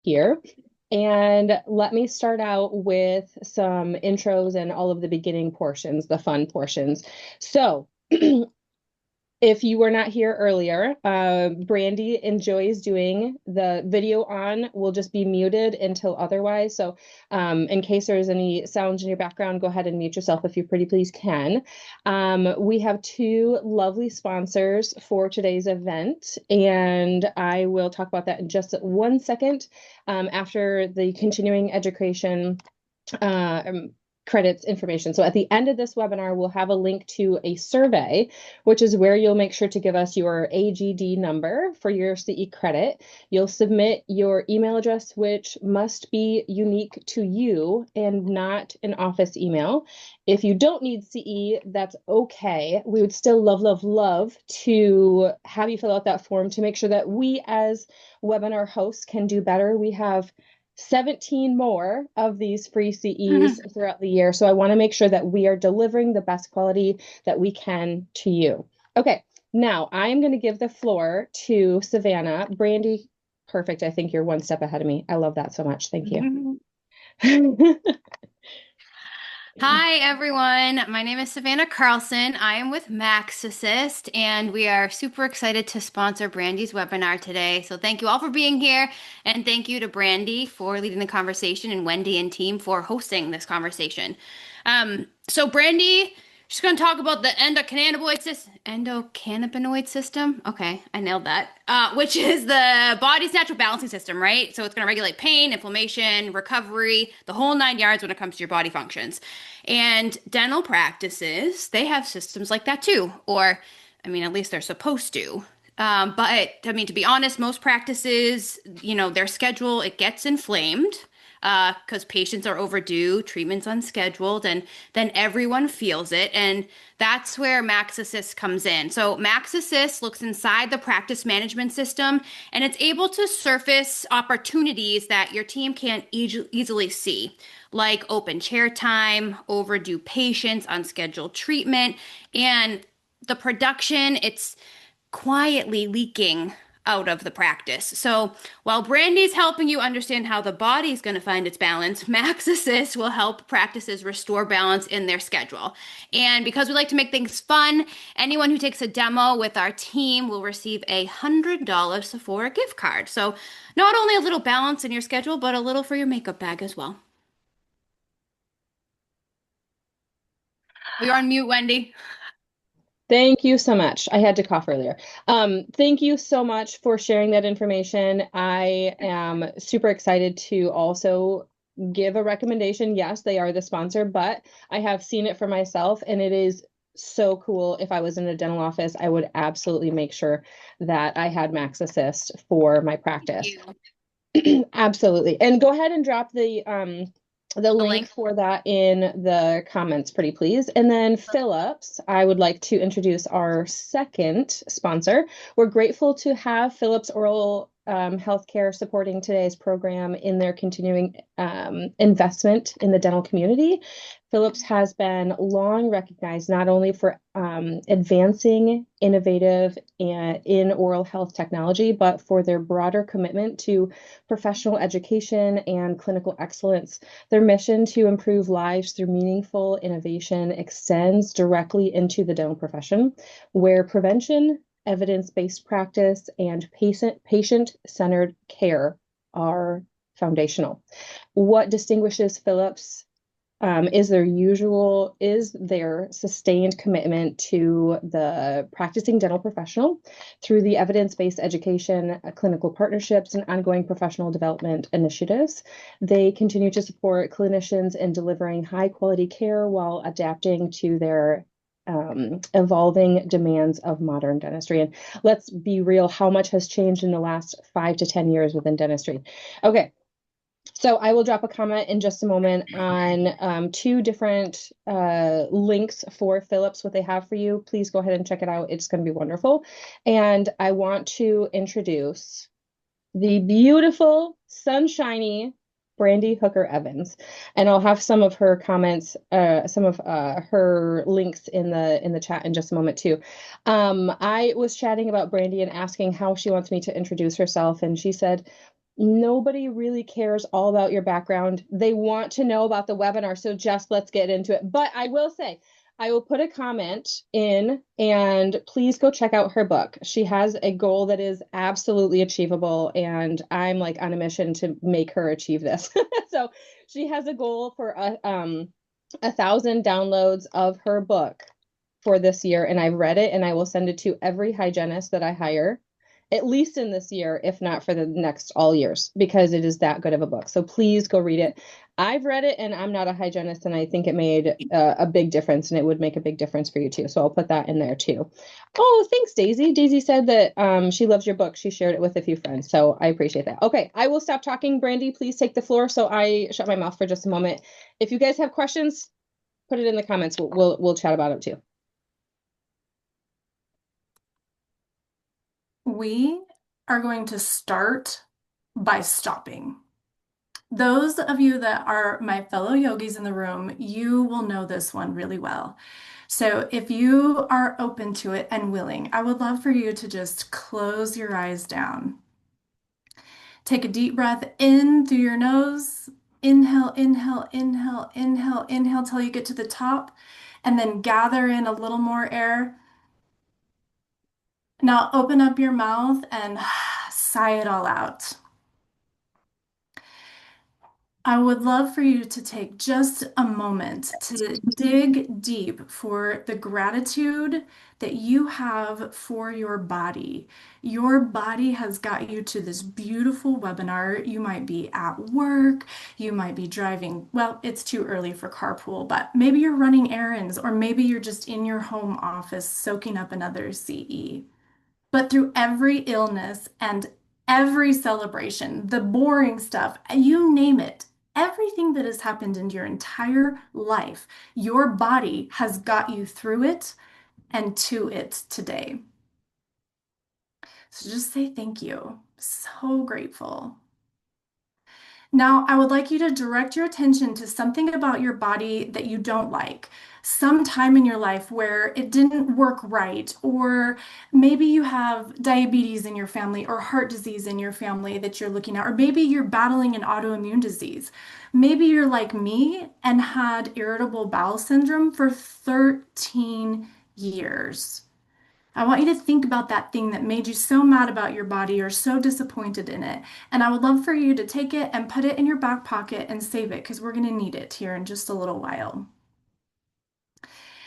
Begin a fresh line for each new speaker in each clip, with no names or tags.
here. And let me start out with some intros and all of the beginning portions, the fun portions. So, if you were not here earlier, Brandi enjoys doing the video on. Will just be muted until otherwise. So, in case there's any sounds in your background, go ahead and mute yourself if you pretty please can. We have two lovely sponsors for today's event, and I will talk about that in just 1 second after the continuing education credits information. So at the end of this webinar, we'll have a link to a survey, which is where you'll make sure to give us your AGD number for your CE credit. You'll submit your email address, which must be unique to you and not an office email. If you don't need CE, that's okay. We would still love to have you fill out that form to make sure that we as webinar hosts can do better. We have 17 more of these free CEs throughout the year. So I want to make sure that we are delivering the best quality that we can to you. Okay, now I am going to give the floor to Savannah. Brandi, perfect. I think you're one step ahead of me. I love that so much. Thank you.
Hi, everyone. My name is Savannah Carlson. I am with Max Assist, and we are super excited to sponsor Brandy's webinar today. So thank you all for being here, and thank you to Brandi for leading the conversation and Wendy and team for hosting this conversation. So Brandi, she's going to talk about the endocannabinoid system. Okay, I nailed that. Which is the body's natural balancing system, right? So it's going to regulate pain, inflammation, recovery, the whole 9 yards when it comes to your body functions. And dental practices, they have systems like that too. Or, I mean, at least they're supposed to. But I mean, to be honest, most practices, their schedule, it gets inflamed because patients are overdue, treatment's unscheduled, and then everyone feels it. And that's where Max Assist comes in. So Max Assist looks inside the practice management system, and it's able to surface opportunities that your team can't easily see, like open chair time, overdue patients, unscheduled treatment, and the production, it's quietly leaking out of the practice. So while Brandy's helping you understand how the body's going to find its balance, Max Assist will help practices restore balance in their schedule. And because we like to make things fun, anyone who takes a demo with our team will receive $100 Sephora gift card. So not only a little balance in your schedule, but a little for your makeup bag as well. You're on mute, Wendy.
Thank you so much. I had to cough earlier. Thank you so much for sharing that information. I am super excited to also give a recommendation. Yes, they are the sponsor, but I have seen it for myself, and it is so cool. If I was in a dental office, I would absolutely make sure that I had Max Assist for my
Thank
practice.
you.
Absolutely. And go ahead and drop the
The
link
link.
for that in the comments, pretty please. And then Philips, I would like to introduce our second sponsor. We're grateful to have Philips Oral Healthcare supporting today's program in their continuing investment in the dental community. Philips has been long recognized not only for advancing innovative in oral health technology, but for their broader commitment to professional education and clinical excellence. Their mission to improve lives through meaningful innovation extends directly into the dental profession, where prevention, evidence-based practice, and patient-centered care are foundational. What distinguishes Philips is their sustained commitment to the practicing dental professional through the evidence-based education, clinical partnerships, and ongoing professional development initiatives. They continue to support clinicians in delivering high quality care while adapting to their evolving demands of modern dentistry. And let's be real, how much has changed in the last 5 to 10 years within dentistry? Okay. So I will drop a comment in just a moment on two different links for Philips, what they have for you. Please go ahead and check it out. It's going to be wonderful. And I want to introduce the beautiful, sunshiny Brandi Hooker Evans. And I'll have some of her comments, some of her links in the chat in just a moment too. I was chatting about Brandi and asking how she wants me to introduce herself, and she said, Nobody really cares all about your background. They want to know about the webinar, so just let's get into it. But I will say, I will put a comment in and please go check out her book. She has a goal that is absolutely achievable, and I'm like on a mission to make her achieve this. So she has a goal for 1,000 downloads of her book for this year, and I've read it and I will send it to every hygienist that I hire at least in this year, if not for the next all years, because it is that good of a book. So please go read it. I've read it and I'm not a hygienist, and I think it made a big difference, and it would make a big difference for you too. So I'll put that in there too. Oh, thanks, Daisy. Daisy said that she loves your book. She shared it with a few friends. So I appreciate that. Okay, I will stop talking. Brandi, please take the floor. So I shut my mouth for just a moment. If you guys have questions, put it in the comments. We'll chat about it too.
We are going to start by stopping. Those of you that are my fellow yogis in the room, you will know this one really well. So if you are open to it and willing, I would love for you to just close your eyes down. Take a deep breath in through your nose. Inhale, inhale, inhale, inhale, inhale till you get to the top, and then gather in a little more air. Now open up your mouth and sigh it all out. I would love for you to take just a moment to dig deep for the gratitude that you have for your body. Your body has got you to this beautiful webinar. You might be at work, you might be driving. Well, it's too early for carpool, but maybe you're running errands, or maybe you're just in your home office soaking up another CE. But through every illness and every celebration, the boring stuff, you name it, everything that has happened in your entire life, your body has got you through it and to it today. So just say thank you. So grateful. Now, I would like you to direct your attention to something about your body that you don't like, some time in your life where it didn't work right, or maybe you have diabetes in your family or heart disease in your family that you're looking at, or maybe you're battling an autoimmune disease. Maybe you're like me and had irritable bowel syndrome for 13 years. I want you to think about that thing that made you so mad about your body or so disappointed in it. And I would love for you to take it and put it in your back pocket and save it, because we're going to need it here in just a little while.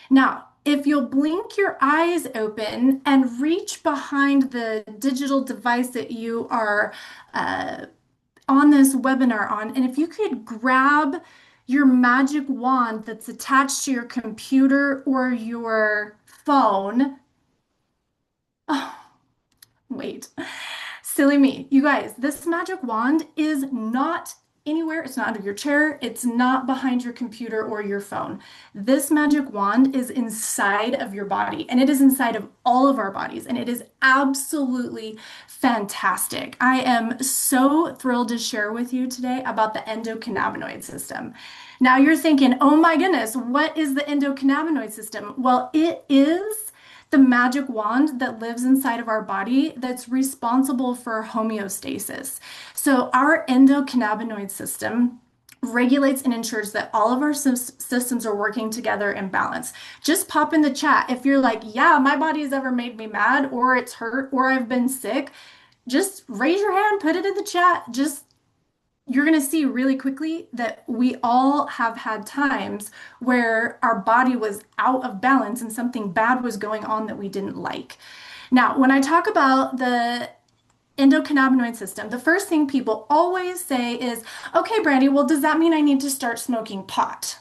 Now, if you'll blink your eyes open and reach behind the digital device that you are on this webinar on, and if you could grab your magic wand that's attached to your computer or your phone. Oh, wait. Silly me. You guys, this magic wand is not anywhere. It's not under your chair. It's not behind your computer or your phone. This magic wand is inside of your body, and it is inside of all of our bodies, and it is absolutely fantastic. I am so thrilled to share with you today about the endocannabinoid system. Now you're thinking, oh my goodness, what is the endocannabinoid system? Well, it is the magic wand that lives inside of our body that's responsible for homeostasis. So our endocannabinoid system regulates and ensures that all of our systems are working together in balance. Just pop in the chat if you're like, yeah, my body has ever made me mad, or it's hurt, or I've been sick. Just raise your hand, put it in the chat. Just you're going to see really quickly that we all have had times where our body was out of balance and something bad was going on that we didn't like. Now, when I talk about the endocannabinoid system, the first thing people always say is, okay, Brandi, well, does that mean I need to start smoking pot?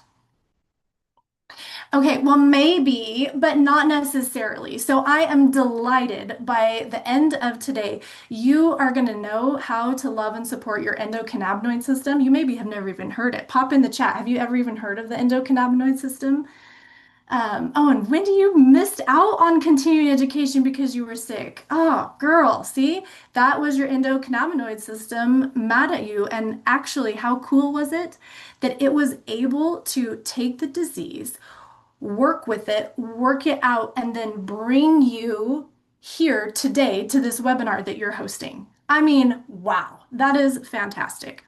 Okay, well, maybe, but not necessarily. So I am delighted by the end of today. You are going to know how to love and support your endocannabinoid system. You maybe have never even heard it. Pop in the chat. Have you ever even heard of the endocannabinoid system? Oh, and Wendy, you missed out on continuing education because you were sick. Oh, girl, see? That was your endocannabinoid system mad at you. And actually, how cool was it that it was able to take the disease, work with it, work it out, and then bring you here today to this webinar that you're hosting? I mean, wow, that is fantastic.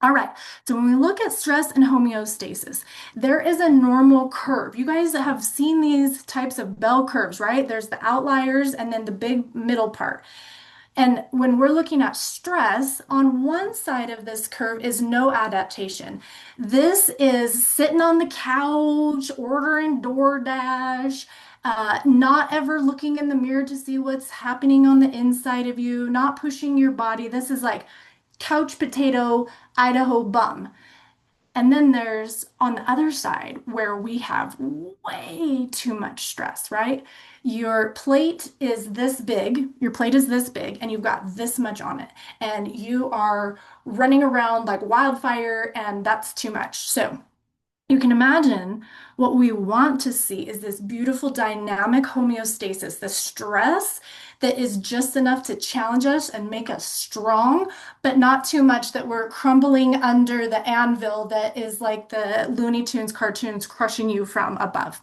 All right, so when we look at stress and homeostasis, there is a normal curve. You guys have seen these types of bell curves, right? There's the outliers and then the big middle part. And when we're looking at stress, on one side of this curve is no adaptation. This is sitting on the couch, ordering DoorDash, not ever looking in the mirror to see what's happening on the inside of you, not pushing your body. This is like couch potato, Idaho bum. And then there's on the other side where we have way too much stress, right? Your plate is this big, your plate is this big, and you've got this much on it. And you are running around like wildfire, and that's too much. So you can imagine what we want to see is this beautiful dynamic homeostasis, the stress that is just enough to challenge us and make us strong, but not too much that we're crumbling under the anvil that is like the Looney Tunes cartoons crushing you from above.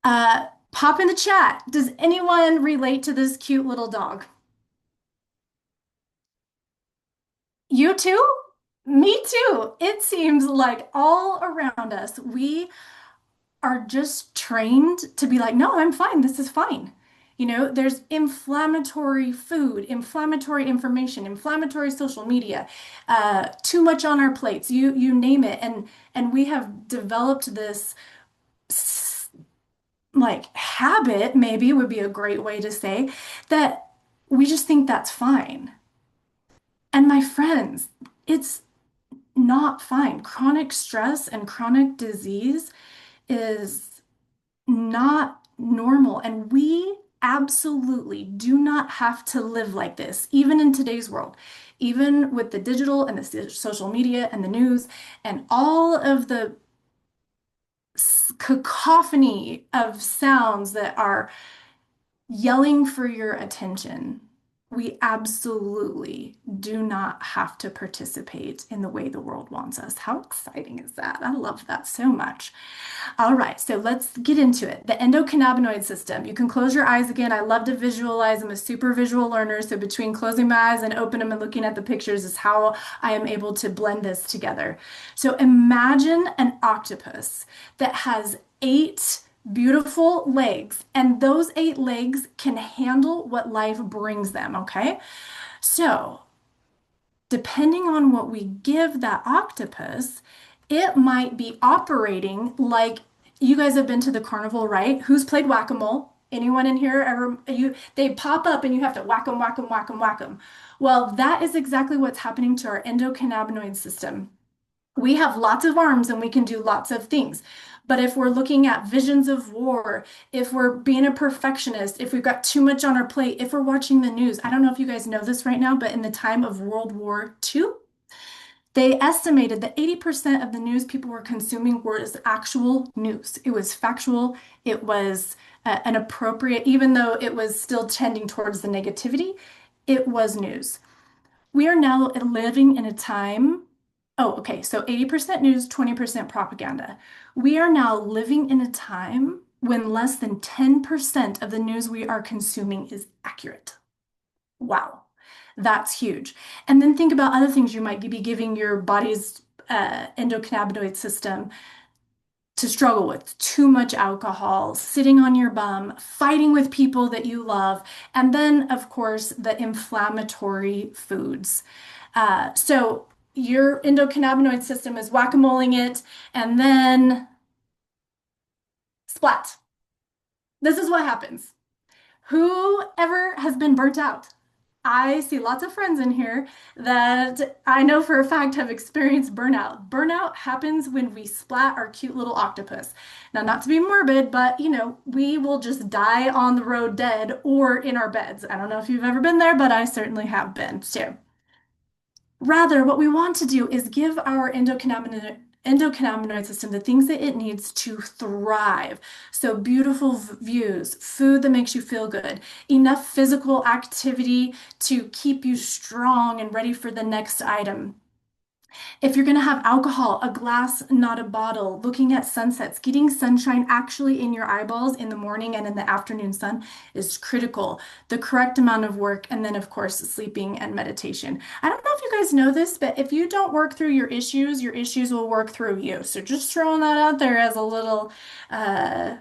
Pop in the chat. Does anyone relate to this cute little dog? You too? Me too. It seems like all around us, we are just trained to be like, no, I'm fine. This is fine. You know, there's inflammatory food, inflammatory information, inflammatory social media, too much on our plates. You name it, and we have developed this like habit, maybe would be a great way to say that we just think that's fine. And my friends, it's not fine. Chronic stress and chronic disease is not normal. And we absolutely do not have to live like this, even in today's world, even with the digital and the social media and the news and all of the cacophony of sounds that are yelling for your attention. We absolutely do not have to participate in the way the world wants us. How exciting is that? I love that so much. All right, so let's get into it. The endocannabinoid system. You can close your eyes again. I love to visualize. I'm a super visual learner. So between closing my eyes and opening them and looking at the pictures is how I am able to blend this together. So imagine an octopus that has 8 beautiful legs, and those 8 legs can handle what life brings them, okay? So, depending on what we give that octopus, it might be operating like you guys have been to the carnival, right? Who's played whack-a-mole? Anyone in here ever they pop up and you have to whack them, whack them, whack them, whack them. Well, that is exactly what's happening to our endocannabinoid system. We have lots of arms and we can do lots of things. But if we're looking at visions of war, if we're being a perfectionist, if we've got too much on our plate, if we're watching the news, I don't know if you guys know this right now, but in the time of World War II, they estimated that 80% of the news people were consuming was actual news. It was factual. It was an appropriate, even though it was still tending towards the negativity, it was news. We are now living in a time. Oh, okay. So 80% news, 20% propaganda. We are now living in a time when less than 10% of the news we are consuming is accurate. Wow, that's huge. And then think about other things you might be giving your body's endocannabinoid system to struggle with: too much alcohol, sitting on your bum, fighting with people that you love, and then, of course, the inflammatory foods. So your endocannabinoid system is whack-a-moling it, and then splat. This is what happens. Whoever has been burnt out? I see lots of friends in here that I know for a fact have experienced burnout. Burnout happens when we splat our cute little octopus. Now, not to be morbid, but we will just die on the road dead or in our beds. I don't know if you've ever been there, but I certainly have been too. Rather, what we want to do is give our endocannabinoid system the things that it needs to thrive. So beautiful views, food that makes you feel good, enough physical activity to keep you strong and ready for the next item. If you're going to have alcohol, a glass, not a bottle, looking at sunsets, getting sunshine actually in your eyeballs in the morning and in the afternoon sun is critical. The correct amount of work, and then, of course, sleeping and meditation. I don't know if you guys know this, but if you don't work through your issues will work through you. So just throwing that out there as a little uh,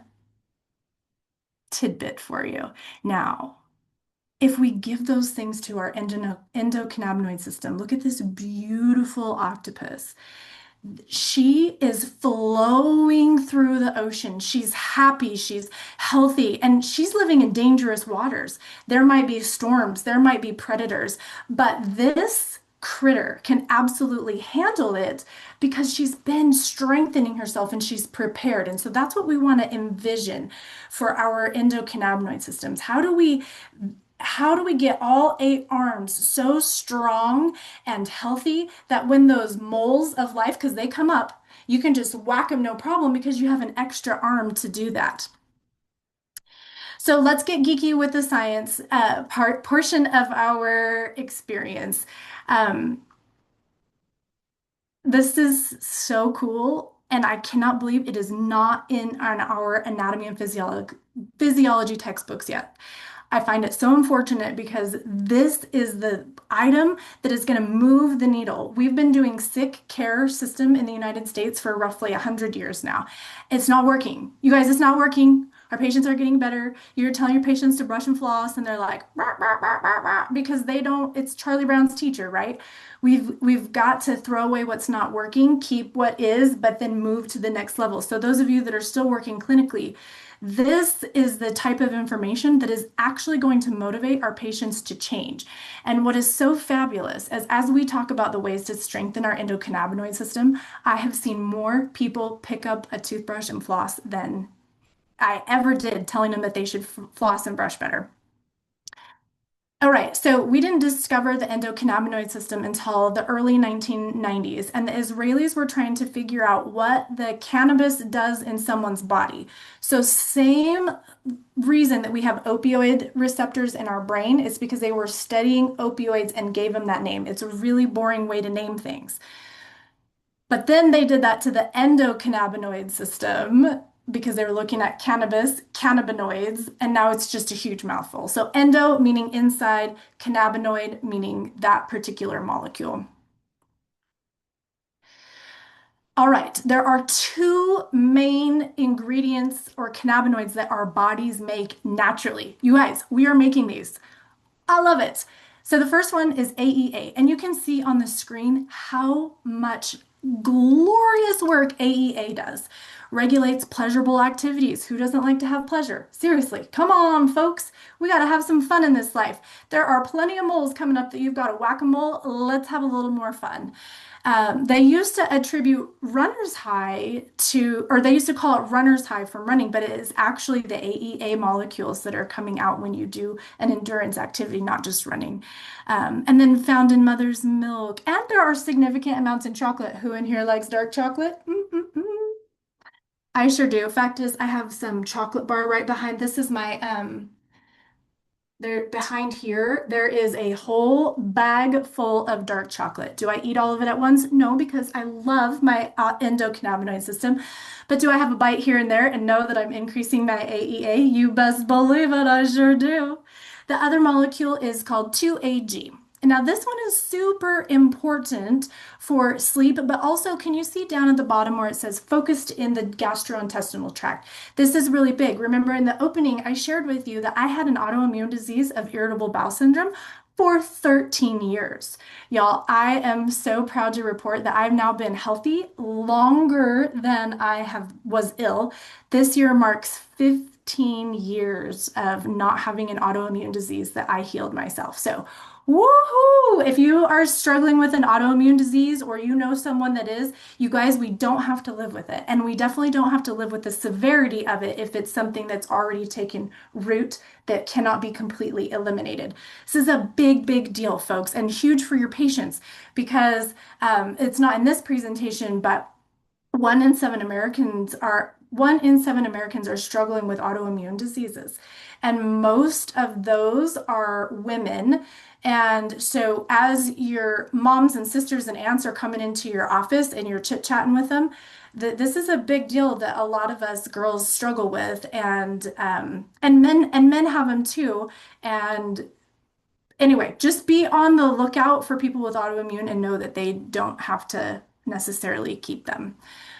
tidbit for you. Now, if we give those things to our endocannabinoid system, look at this beautiful octopus. She is flowing through the ocean. She's happy, she's healthy, and she's living in dangerous waters. There might be storms, there might be predators, but this critter can absolutely handle it because she's been strengthening herself and she's prepared. And so that's what we want to envision for our endocannabinoid systems. How do we get all 8 arms so strong and healthy that when those moles of life, because they come up, you can just whack them no problem because you have an extra arm to do that. So let's get geeky with the science portion of our experience. Um, this is so cool, and I cannot believe it is not in our anatomy and physiology textbooks yet. I find it so unfortunate because this is the item that is going to move the needle. We've been doing sick care system in the United States for roughly 100 years now. It's not working. You guys, it's not working. Our patients are getting better. You're telling your patients to brush and floss, and they're like, "Rah, rah, rah, rah, rah," because they don't, it's Charlie Brown's teacher, right? We've got to throw away what's not working, keep what is, but then move to the next level. So those of you that are still working clinically, this is the type of information that is actually going to motivate our patients to change. And what is so fabulous is as we talk about the ways to strengthen our endocannabinoid system, I have seen more people pick up a toothbrush and floss than I ever did telling them that they should floss and brush better. All right, so we didn't discover the endocannabinoid system until the early 1990s, and the Israelis were trying to figure out what the cannabis does in someone's body. So, same reason that we have opioid receptors in our brain is because they were studying opioids and gave them that name. It's a really boring way to name things. But then they did that to the endocannabinoid system because they were looking at cannabis, cannabinoids, and now it's just a huge mouthful. So endo meaning inside, cannabinoid meaning that particular molecule. All right, there are 2 main ingredients or cannabinoids that our bodies make naturally. You guys, we are making these. I love it. So the first one is AEA, and you can see on the screen how much glorious work AEA does. Regulates pleasurable activities. Who doesn't like to have pleasure? Seriously, come on, folks. We got to have some fun in this life. There are plenty of moles coming up that you've got to whack-a-mole. Let's have a little more fun. They used to attribute runner's high to, or they used to call it runner's high from running, but it is actually the AEA molecules that are coming out when you do an endurance activity, not just running. And then found in mother's milk. And there are significant amounts in chocolate. Who in here likes dark chocolate? I sure do. Fact is, I have some chocolate bar right behind. This is my there behind here, there is a whole bag full of dark chocolate. Do I eat all of it at once? No, because I love my endocannabinoid system. But do I have a bite here and there and know that I'm increasing my AEA? You best believe it, I sure do. The other molecule is called 2-AG. Now, this one is super important for sleep, but also, can you see down at the bottom where it says focused in the gastrointestinal tract? This is really big. Remember in the opening, I shared with you that I had an autoimmune disease of irritable bowel syndrome for 13 years. Y'all, I am so proud to report that I've now been healthy longer than I was ill. This year marks 15 years of not having an autoimmune disease that I healed myself. So, woohoo! If you are struggling with an autoimmune disease or you know someone that is, you guys, we don't have to live with it. And we definitely don't have to live with the severity of it if it's something that's already taken root that cannot be completely eliminated. This is a big, big deal, folks, and huge for your patients because it's not in this presentation, but 1 in 7 Americans are struggling with autoimmune diseases. And most of those are women And so, as your moms and sisters and aunts are coming into your office and you're chit-chatting with them, this is a big deal that a lot of us girls struggle with, and men have them too. And anyway, just be on the lookout for people with autoimmune and know that they don't have to necessarily keep them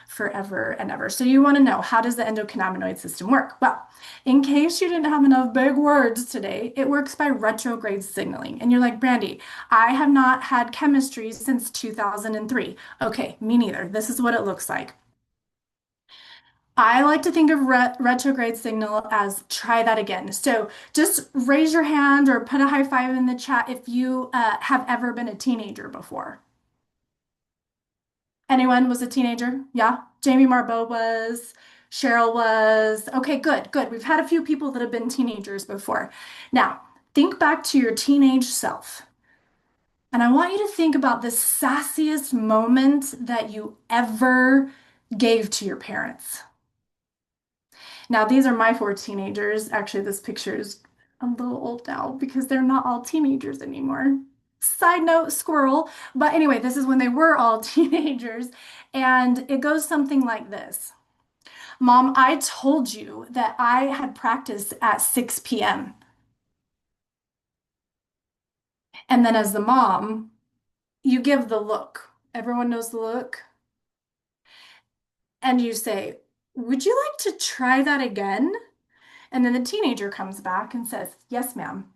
forever and ever. So you want to know, how does the endocannabinoid system work? Well, in case you didn't have enough big words today, it works by retrograde signaling. And you're like, Brandi, I have not had chemistry since 2003. Okay, me neither. This is what it looks like. I like to think of retrograde signal as try that again. So just raise your hand or put a high five in the chat if you have ever been a teenager before. Anyone was a teenager? Yeah. Jamie Marbeau was. Cheryl was. Okay, good, good. We've had a few people that have been teenagers before. Now, think back to your teenage self. And I want you to think about the sassiest moment that you ever gave to your parents. Now, these are my four teenagers. Actually, this picture is a little old now because they're not all teenagers anymore. Side note, squirrel. But anyway, this is when they were all teenagers. And it goes something like this. Mom, I told you that I had practice at 6 p.m. And then as the mom, you give the look. Everyone knows the look. And you say, would you like to try that again? And then the teenager comes back and says, yes, ma'am.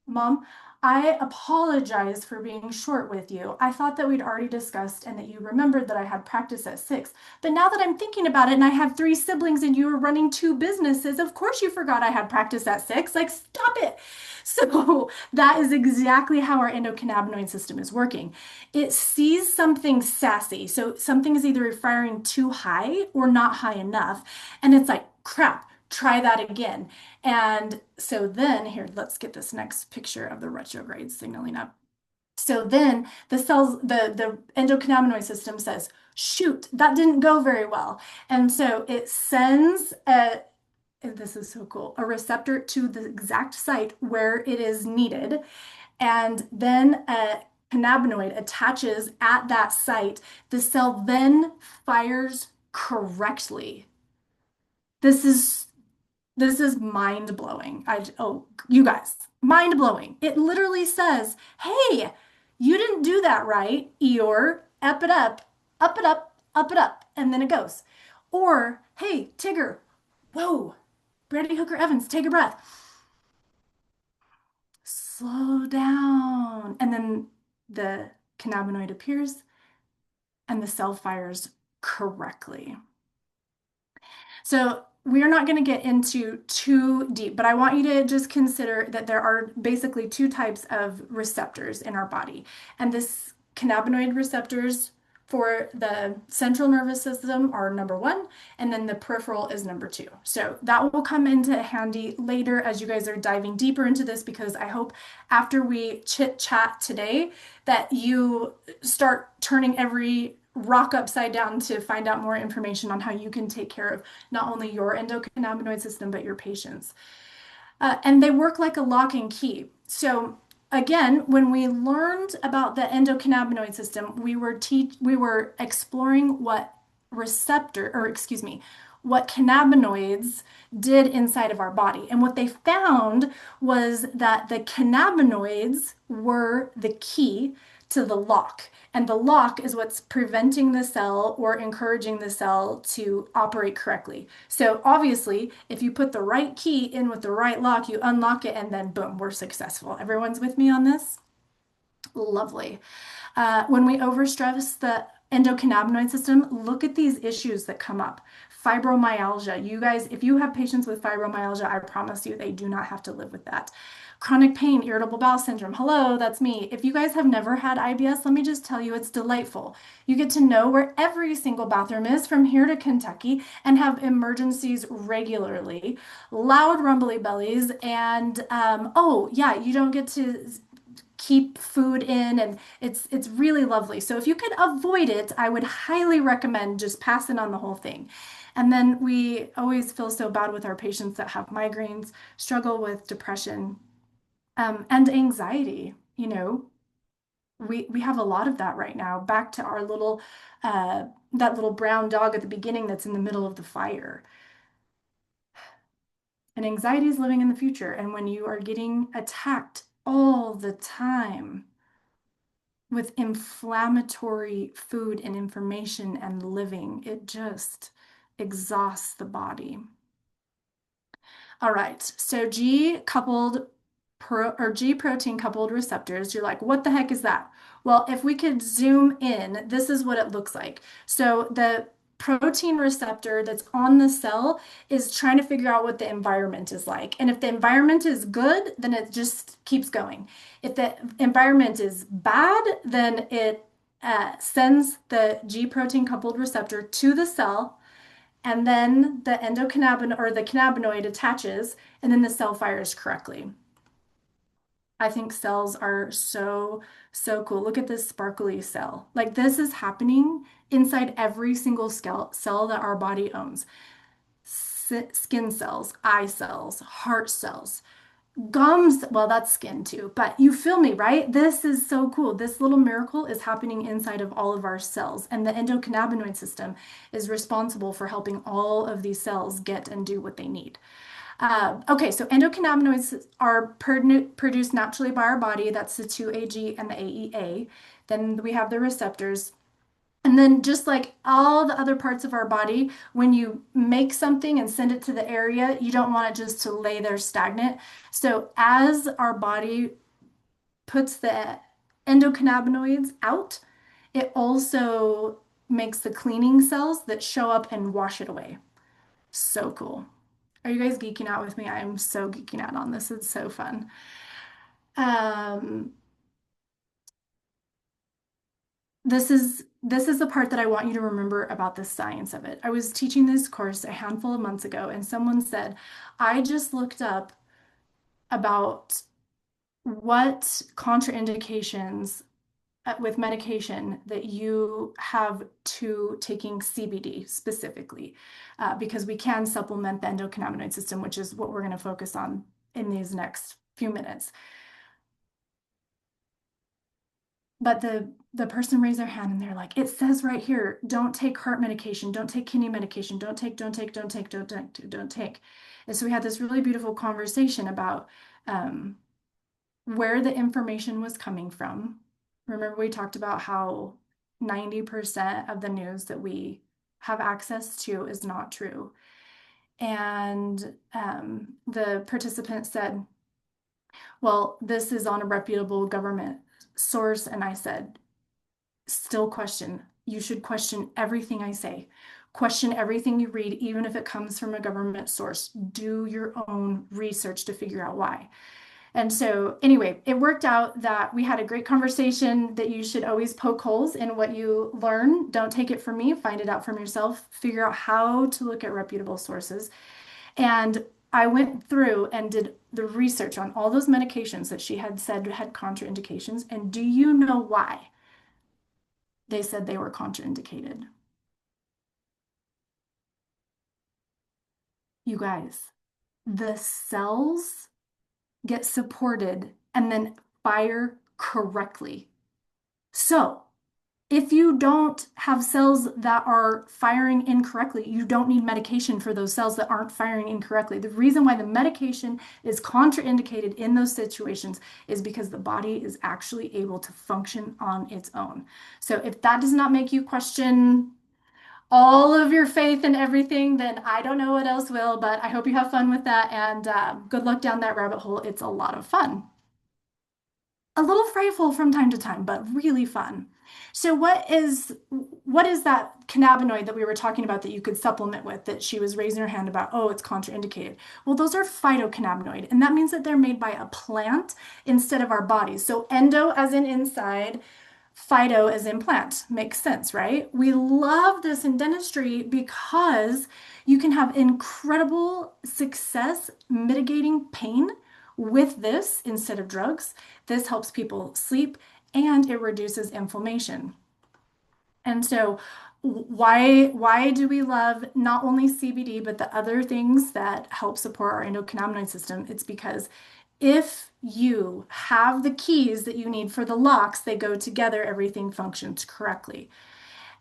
Mom, I apologize for being short with you. I thought that we'd already discussed and that you remembered that I had practice at 6. But now that I'm thinking about it and I have 3 siblings and you were running 2 businesses, of course you forgot I had practice at 6. Like, stop it. So that is exactly how our endocannabinoid system is working. It sees something sassy. So something is either firing too high or not high enough. And it's like, crap, try that again. And so then here, let's get this next picture of the retrograde signaling up. So then the endocannabinoid system says, shoot, that didn't go very well. And so it sends this is so cool, a receptor to the exact site where it is needed. And then a cannabinoid attaches at that site. The cell then fires correctly. This is mind blowing. Oh, you guys, mind blowing. It literally says, hey, you didn't do that right, Eeyore. Up it up, up it up, up it up. And then it goes. Or, hey, Tigger, whoa, Brandi Hooker Evans, take a breath. Slow down. And then the cannabinoid appears and the cell fires correctly. So we are not going to get into too deep, but I want you to just consider that there are basically 2 types of receptors in our body. And this cannabinoid receptors for the central nervous system are number 1, and then the peripheral is number 2. So that will come into handy later as you guys are diving deeper into this, because I hope after we chit chat today that you start turning every rock upside down to find out more information on how you can take care of not only your endocannabinoid system, but your patients. And they work like a lock and key. So again, when we learned about the endocannabinoid system, we were exploring what what cannabinoids did inside of our body. And what they found was that the cannabinoids were the key to the lock. And the lock is what's preventing the cell or encouraging the cell to operate correctly. So obviously, if you put the right key in with the right lock, you unlock it and then boom, we're successful. Everyone's with me on this? Lovely. When we overstress the endocannabinoid system, look at these issues that come up. Fibromyalgia. You guys, if you have patients with fibromyalgia, I promise you they do not have to live with that. Chronic pain, irritable bowel syndrome. Hello, that's me. If you guys have never had IBS, let me just tell you it's delightful. You get to know where every single bathroom is from here to Kentucky and have emergencies regularly, loud rumbly bellies, and oh yeah, you don't get to keep food in, and it's really lovely. So if you could avoid it, I would highly recommend just passing on the whole thing. And then we always feel so bad with our patients that have migraines, struggle with depression, and anxiety. you know, we have a lot of that right now. Back to our little that little brown dog at the beginning that's in the middle of the fire. And anxiety is living in the future. And when you are getting attacked all the time with inflammatory food and information and living, it just exhausts the body. All right, so G protein coupled receptors, you're like, what the heck is that? Well, if we could zoom in, this is what it looks like. So the protein receptor that's on the cell is trying to figure out what the environment is like. And if the environment is good, then it just keeps going. If the environment is bad, then it sends the G protein coupled receptor to the cell, and then the endocannabinoid or the cannabinoid attaches, and then the cell fires correctly. I think cells are so, so cool. Look at this sparkly cell. Like this is happening inside every single cell that our body owns. Skin cells, eye cells, heart cells, gums. Well, that's skin too, but you feel me, right? This is so cool. This little miracle is happening inside of all of our cells, and the endocannabinoid system is responsible for helping all of these cells get and do what they need. Okay, so endocannabinoids are produced naturally by our body. That's the 2-AG and the AEA. Then we have the receptors. And then just like all the other parts of our body, when you make something and send it to the area, you don't want it just to lay there stagnant. So as our body puts the endocannabinoids out, it also makes the cleaning cells that show up and wash it away. So cool. Are you guys geeking out with me? I am so geeking out on this. It's so fun. Um, this is the part that I want you to remember about the science of it. I was teaching this course a handful of months ago, and someone said, I just looked up about what contraindications with medication that you have to taking CBD specifically, because we can supplement the endocannabinoid system, which is what we're going to focus on in these next few minutes. But the person raised their hand and they're like, it says right here, don't take heart medication, don't take kidney medication, don't take, don't take, don't take, don't take, don't take. And so we had this really beautiful conversation about where the information was coming from. Remember, we talked about how 90% of the news that we have access to is not true. And the participant said, well, this is on a reputable government source. And I said, still question. You should question everything I say. Question everything you read, even if it comes from a government source. Do your own research to figure out why. And so anyway, it worked out that we had a great conversation that you should always poke holes in what you learn. Don't take it from me, find it out from yourself, figure out how to look at reputable sources. And I went through and did the research on all those medications that she had said had contraindications. And do you know why they said they were contraindicated? You guys, the cells get supported and then fire correctly. So if you don't have cells that are firing incorrectly, you don't need medication for those cells that aren't firing incorrectly. The reason why the medication is contraindicated in those situations is because the body is actually able to function on its own. So if that does not make you question all of your faith and everything, then I don't know what else will, but I hope you have fun with that, and good luck down that rabbit hole. It's a lot of fun. A little frightful from time to time, but really fun. So what is that cannabinoid that we were talking about that you could supplement with, that she was raising her hand about, oh, it's contraindicated? Well, those are phytocannabinoid, and that means that they're made by a plant instead of our bodies. So endo as in inside, phyto as in plant. Makes sense, right? We love this in dentistry because you can have incredible success mitigating pain with this instead of drugs. This helps people sleep and it reduces inflammation. And so why do we love not only CBD, but the other things that help support our endocannabinoid system? It's because If you have the keys that you need for the locks, they go together, everything functions correctly.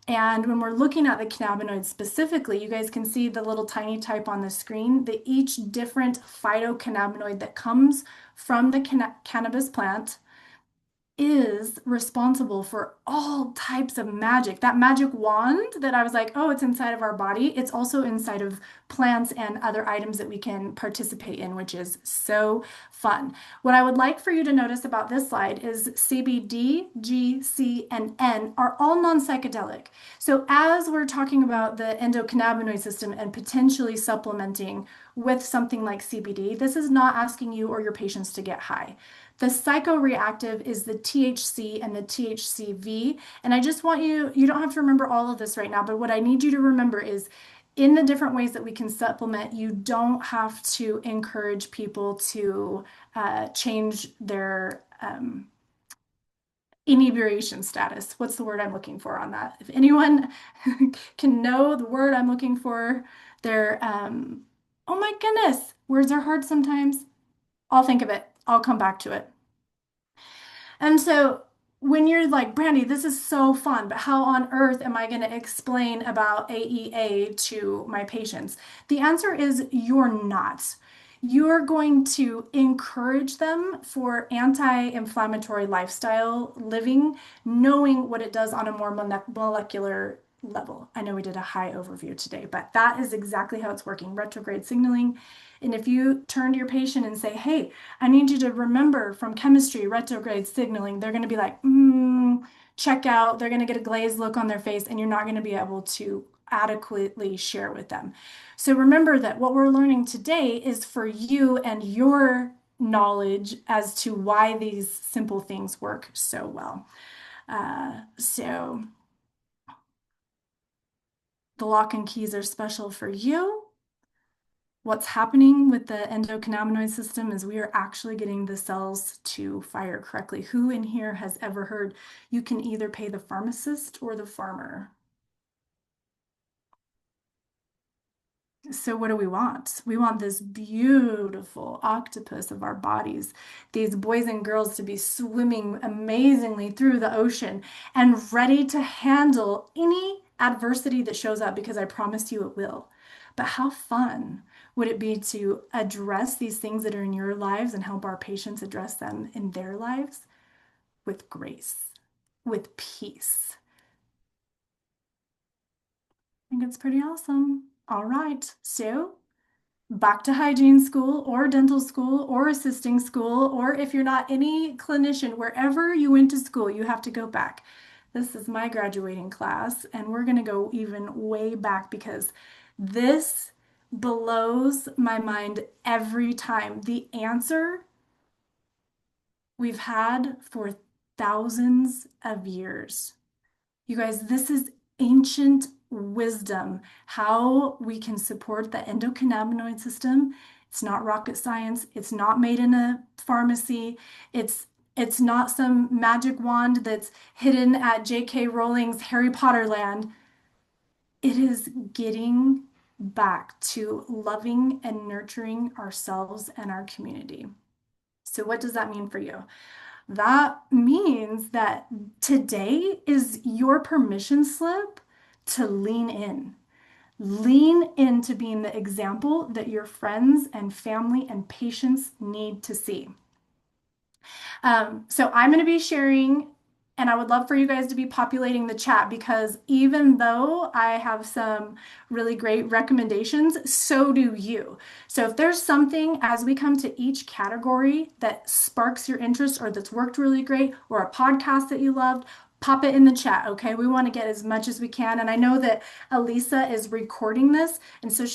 And when we're looking at the cannabinoids specifically, you guys can see the little tiny type on the screen that each different phytocannabinoid that comes from the cannabis plant is responsible for all types of magic. That magic wand that I was like, oh, it's inside of our body, it's also inside of plants and other items that we can participate in, which is so fun. What I would like for you to notice about this slide is CBD, G, C, and N are all non-psychedelic. So as we're talking about the endocannabinoid system and potentially supplementing with something like CBD, this is not asking you or your patients to get high. The psychoreactive is the THC and the THCV. And I just want you, you don't have to remember all of this right now, but what I need you to remember is in the different ways that we can supplement, you don't have to encourage people to change their inebriation status. What's the word I'm looking for on that? If anyone can know the word I'm looking for, they're, oh my goodness, words are hard sometimes. I'll think of it. I'll come back to it. And so when you're like, Brandi, this is so fun, but how on earth am I going to explain about AEA to my patients? The answer is you're not. You're going to encourage them for anti-inflammatory lifestyle living, knowing what it does on a more molecular level. I know we did a high overview today, but that is exactly how it's working. Retrograde signaling. And if you turn to your patient and say, hey, I need you to remember from chemistry, retrograde signaling, they're going to be like, check out. They're going to get a glazed look on their face, and you're not going to be able to adequately share with them. So remember that what we're learning today is for you and your knowledge as to why these simple things work so well. So the lock and keys are special for you. What's happening with the endocannabinoid system is we are actually getting the cells to fire correctly. Who in here has ever heard you can either pay the pharmacist or the farmer? So what do we want? We want this beautiful octopus of our bodies, these boys and girls to be swimming amazingly through the ocean and ready to handle any adversity that shows up, because I promise you it will. But how fun would it be to address these things that are in your lives and help our patients address them in their lives with grace, with peace? I think it's pretty awesome. All right, so back to hygiene school or dental school or assisting school, or if you're not any clinician, wherever you went to school, you have to go back. This is my graduating class, and we're going to go even way back because this blows my mind every time. The answer we've had for thousands of years. You guys, this is ancient wisdom, how we can support the endocannabinoid system. It's not rocket science. It's not made in a pharmacy. It's not some magic wand that's hidden at J.K. Rowling's Harry Potter land. It is getting back to loving and nurturing ourselves and our community. So what does that mean for you? That means that today is your permission slip to lean in. Lean into being the example that your friends and family and patients need to see. So I'm going to be sharing, and I would love for you guys to be populating the chat, because even though I have some really great recommendations, so do you. So if there's something as we come to each category that sparks your interest or that's worked really great, or a podcast that you loved, pop it in the chat, okay? We want to get as much as we can. And I know that Elisa is recording this, and so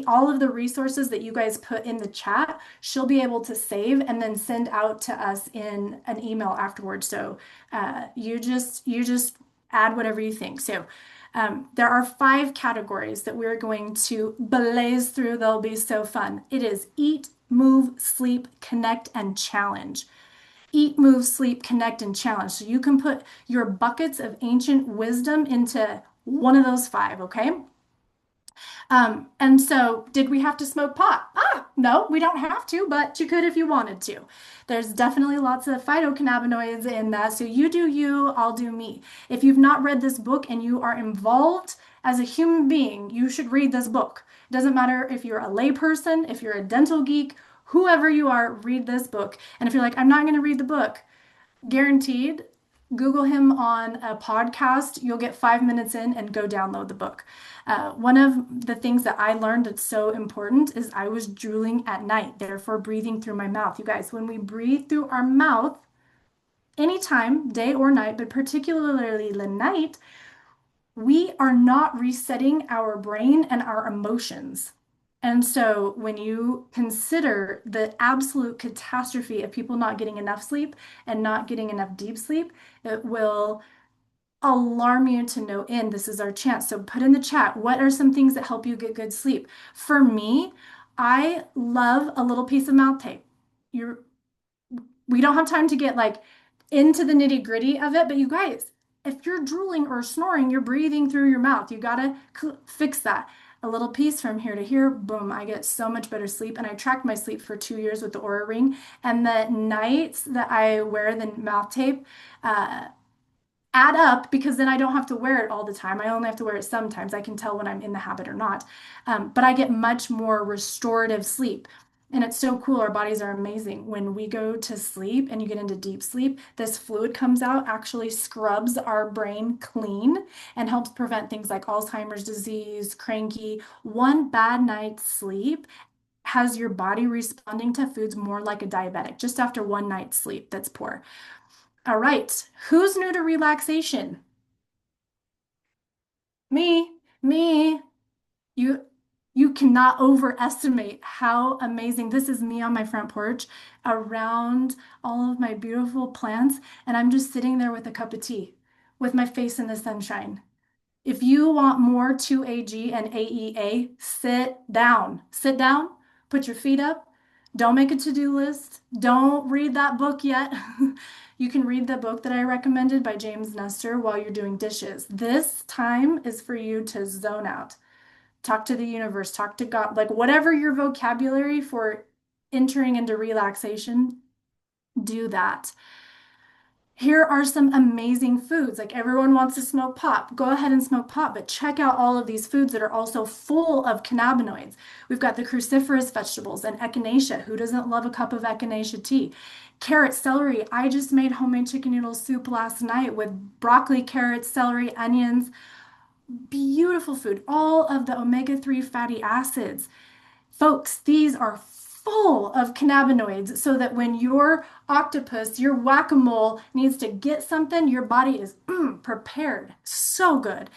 all of the resources that you guys put in the chat, she'll be able to save and then send out to us in an email afterwards. So you just add whatever you think. So there are 5 categories that we're going to blaze through. They'll be so fun. It is eat, move, sleep, connect, and challenge. Eat, move, sleep, connect, and challenge. So you can put your buckets of ancient wisdom into one of those 5, okay? And so, did we have to smoke pot? No, we don't have to, but you could if you wanted to. There's definitely lots of phytocannabinoids in that. So, you do you, I'll do me. If you've not read this book and you are involved as a human being, you should read this book. It doesn't matter if you're a layperson, if you're a dental geek, whoever you are, read this book. And if you're like, I'm not going to read the book, guaranteed, Google him on a podcast. You'll get 5 minutes in and go download the book. One of the things that I learned that's so important is I was drooling at night, therefore breathing through my mouth. You guys, when we breathe through our mouth, anytime, day or night, but particularly the night, we are not resetting our brain and our emotions. And so when you consider the absolute catastrophe of people not getting enough sleep and not getting enough deep sleep, it will alarm you to no end. This is our chance. So put in the chat, what are some things that help you get good sleep? For me, I love a little piece of mouth tape. You're we don't have time to get like into the nitty gritty of it, but you guys, if you're drooling or snoring, you're breathing through your mouth. You gotta fix that. A little piece from here to here, boom, I get so much better sleep. And I tracked my sleep for 2 years with the Aura Ring. And the nights that I wear the mouth tape, add up because then I don't have to wear it all the time. I only have to wear it sometimes. I can tell when I'm in the habit or not. But I get much more restorative sleep. And it's so cool. Our bodies are amazing. When we go to sleep and you get into deep sleep, this fluid comes out, actually scrubs our brain clean and helps prevent things like Alzheimer's disease, cranky. One bad night's sleep has your body responding to foods more like a diabetic just after one night's sleep that's poor. All right, who's new to relaxation? Me. You you cannot overestimate how amazing this is. Me on my front porch around all of my beautiful plants, and I'm just sitting there with a cup of tea with my face in the sunshine. If you want more 2AG and AEA, sit down. Sit down, put your feet up. Don't make a to-do list. Don't read that book yet. You can read the book that I recommended by James Nestor while you're doing dishes. This time is for you to zone out. Talk to the universe, talk to God, like whatever your vocabulary for entering into relaxation, do that. Here are some amazing foods. Like everyone wants to smoke pot. Go ahead and smoke pot, but check out all of these foods that are also full of cannabinoids. We've got the cruciferous vegetables and echinacea. Who doesn't love a cup of echinacea tea? Carrot, celery. I just made homemade chicken noodle soup last night with broccoli, carrots, celery, onions. Beautiful food. All of the omega-3 fatty acids. Folks, these are full of cannabinoids so that when your octopus, your whack-a-mole needs to get something, your body is prepared. So good.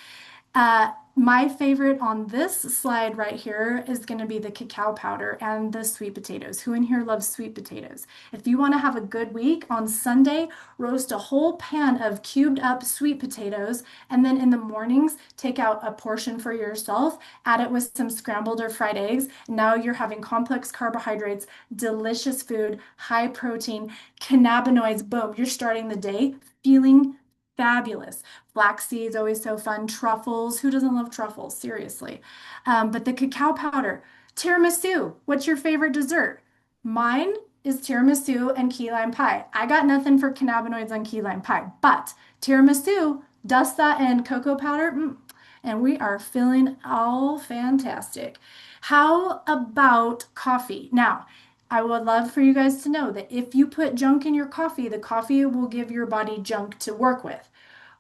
My favorite on this slide right here is going to be the cacao powder and the sweet potatoes. Who in here loves sweet potatoes? If you want to have a good week, on Sunday, roast a whole pan of cubed up sweet potatoes, and then in the mornings, take out a portion for yourself, add it with some scrambled or fried eggs. Now you're having complex carbohydrates, delicious food, high protein, cannabinoids. Boom, you're starting the day feeling fabulous. Flax seeds, always so fun. Truffles, who doesn't love truffles? Seriously. But the cacao powder, tiramisu, what's your favorite dessert? Mine is tiramisu and key lime pie. I got nothing for cannabinoids on key lime pie, but tiramisu, dust that in cocoa powder, and we are feeling all fantastic. How about coffee? Now, I would love for you guys to know that if you put junk in your coffee, the coffee will give your body junk to work with.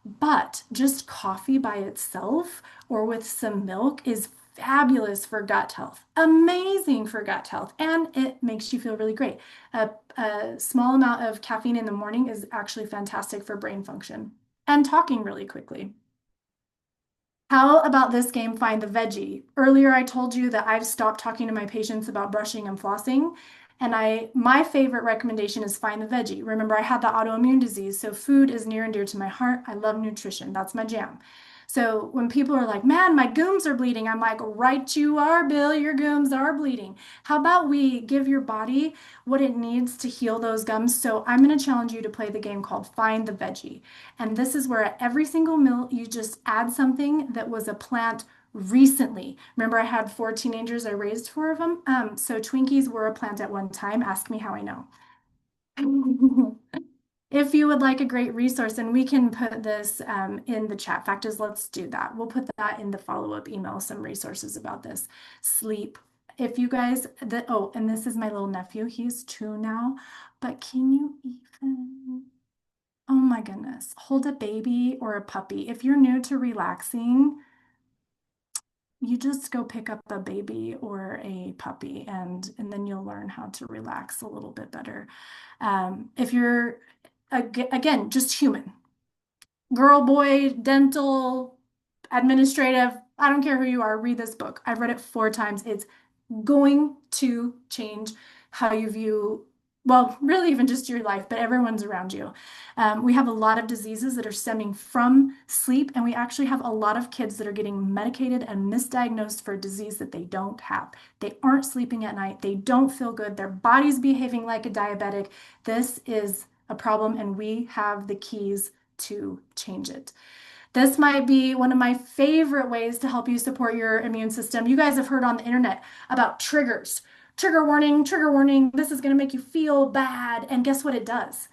But just coffee by itself or with some milk is fabulous for gut health, amazing for gut health, and it makes you feel really great. A small amount of caffeine in the morning is actually fantastic for brain function and talking really quickly. How about this game, Find the Veggie? Earlier, I told you that I've stopped talking to my patients about brushing and flossing. And my favorite recommendation is Find the Veggie. Remember, I had the autoimmune disease, so food is near and dear to my heart. I love nutrition. That's my jam. So when people are like, man, my gums are bleeding, I'm like, right you are, Bill, your gums are bleeding. How about we give your body what it needs to heal those gums? So I'm going to challenge you to play the game called Find the Veggie. And this is where at every single meal, you just add something that was a plant recently. Remember, I had 4 teenagers, I raised 4 of them. So Twinkies were a plant at one time. Ask me how I know. If you would like a great resource, and we can put this in the chat. Fact is, let's do that. We'll put that in the follow-up email, some resources about this. Sleep. If you guys, oh, and this is my little nephew. He's 2 now, but can you even, oh my goodness, hold a baby or a puppy. If you're new to relaxing, you just go pick up a baby or a puppy and then you'll learn how to relax a little bit better. If you're, again, just human, girl, boy, dental, administrative, I don't care who you are, read this book. I've read it 4 times. It's going to change how you view, well, really even just your life, but everyone's around you. We have a lot of diseases that are stemming from sleep, and we actually have a lot of kids that are getting medicated and misdiagnosed for a disease that they don't have. They aren't sleeping at night. They don't feel good. Their body's behaving like a diabetic. This is a problem, and we have the keys to change it. This might be one of my favorite ways to help you support your immune system. You guys have heard on the internet about triggers. Trigger warning, trigger warning. This is going to make you feel bad. And guess what it does?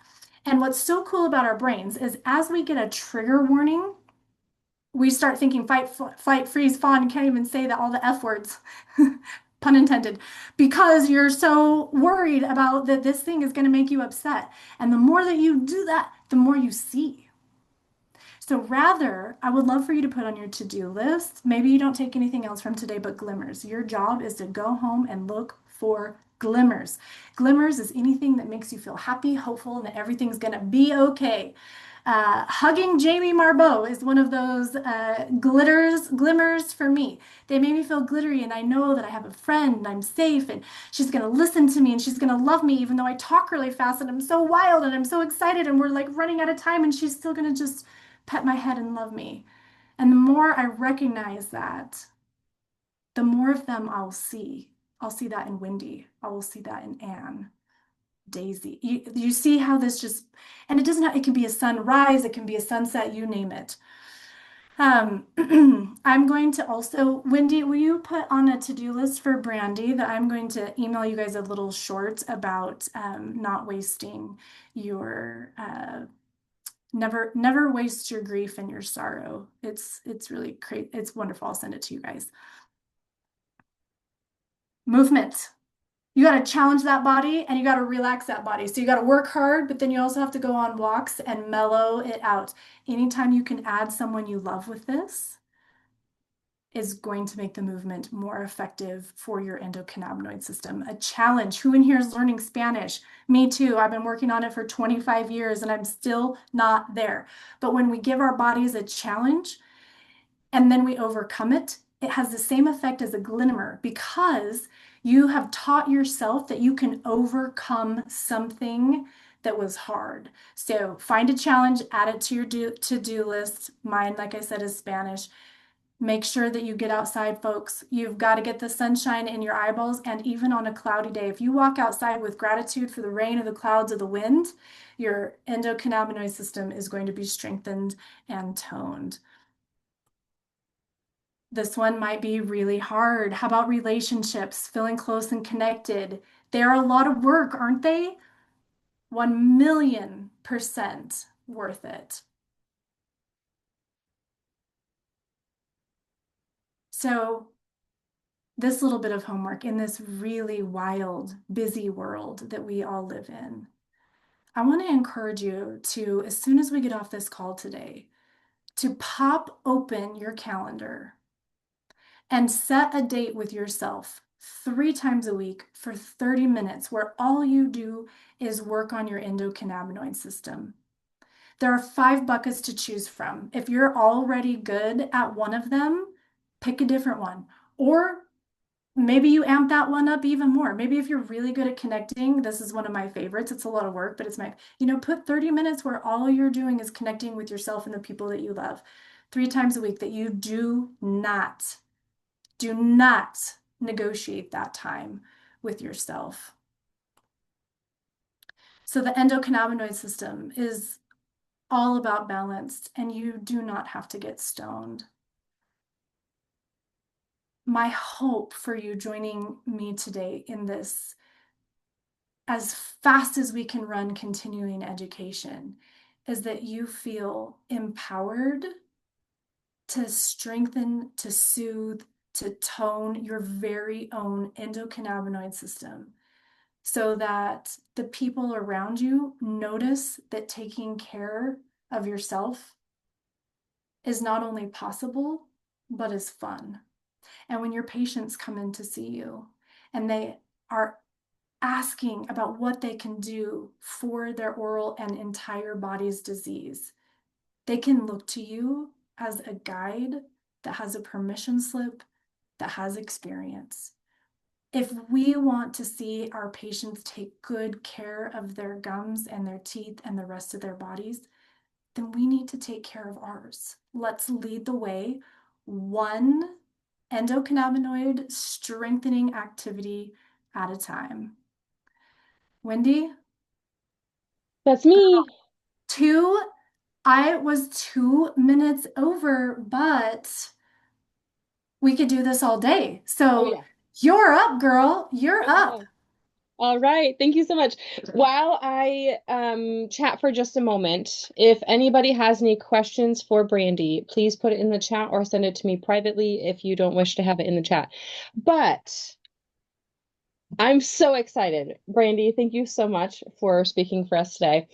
And what's so cool about our brains is as we get a trigger warning, we start thinking fight, flight, freeze, fawn. Can't even say that all the F words, pun intended, because you're so worried about that this thing is going to make you upset. And the more that you do that, the more you see. So rather, I would love for you to put on your to-do list. Maybe you don't take anything else from today but glimmers. Your job is to go home and look for glimmers. Glimmers is anything that makes you feel happy, hopeful, and that everything's going to be okay. Hugging Jamie Marbeau is one of those glimmers for me. They made me feel glittery, and I know that I have a friend and I'm safe and she's going to listen to me and she's going to love me even though I talk really fast and I'm so wild and I'm so excited and we're like running out of time and she's still going to just pet my head and love me. And the more I recognize that, the more of them I'll see. I'll see that in Wendy. I will see that in Anne. Daisy. You see how this just, and it doesn't have, it can be a sunrise, it can be a sunset, you name it. I'm going to also, Wendy, will you put on a to-do list for Brandi that I'm going to email you guys a little short about not wasting your, never waste your grief and your sorrow. It's really great. It's wonderful. I'll send it to you guys. Movement. You got to challenge that body and you got to relax that body. So you got to work hard, but then you also have to go on walks and mellow it out. Anytime you can add someone you love with this is going to make the movement more effective for your endocannabinoid system. A challenge. Who in here is learning Spanish? Me too. I've been working on it for 25 years and I'm still not there. But when we give our bodies a challenge and then we overcome it, it has the same effect as a glimmer because you have taught yourself that you can overcome something that was hard. So find a challenge, add it to your to-do list. Mine, like I said, is Spanish. Make sure that you get outside, folks. You've got to get the sunshine in your eyeballs. And even on a cloudy day, if you walk outside with gratitude for the rain or the clouds or the wind, your endocannabinoid system is going to be strengthened and toned. This one might be really hard. How about relationships, feeling close and connected? They're a lot of work, aren't they? 1,000,000% worth it. So this little bit of homework in this really wild, busy world that we all live in, I want to encourage you to, as soon as we get off this call today, to pop open your calendar and set a date with yourself 3 times a week for 30 minutes where all you do is work on your endocannabinoid system. There are 5 buckets to choose from. If you're already good at one of them, pick a different one. Or maybe you amp that one up even more. Maybe if you're really good at connecting, this is one of my favorites. It's a lot of work, but it's my, put 30 minutes where all you're doing is connecting with yourself and the people that you love 3 times a week that you do not negotiate that time with yourself. So the endocannabinoid system is all about balance, and you do not have to get stoned. my hope for you joining me today in this as fast as we can run continuing education is that you feel empowered to strengthen, to soothe, to tone your very own endocannabinoid system so that the people around you notice that taking care of yourself is not only possible, but is fun. And when your patients come in to see you and they are asking about what they can do for their oral and entire body's disease, they can look to you as a guide that has a permission slip, that has experience. If we want to see our patients take good care of their gums and their teeth and the rest of their bodies, then we need to take care of ours. Let's lead the way, one endocannabinoid strengthening activity at a time. Wendy,
That's me.
two, I was 2 minutes over, but we could do this all day.
Oh,
So
yeah.
you're up, girl. You're up.
Okay. All right. Thank you so much. While I chat for just a moment, if anybody has any questions for Brandi, please put it in the chat or send it to me privately if you don't wish to have it in the chat. But I'm so excited. Brandi, thank you so much for speaking for us today.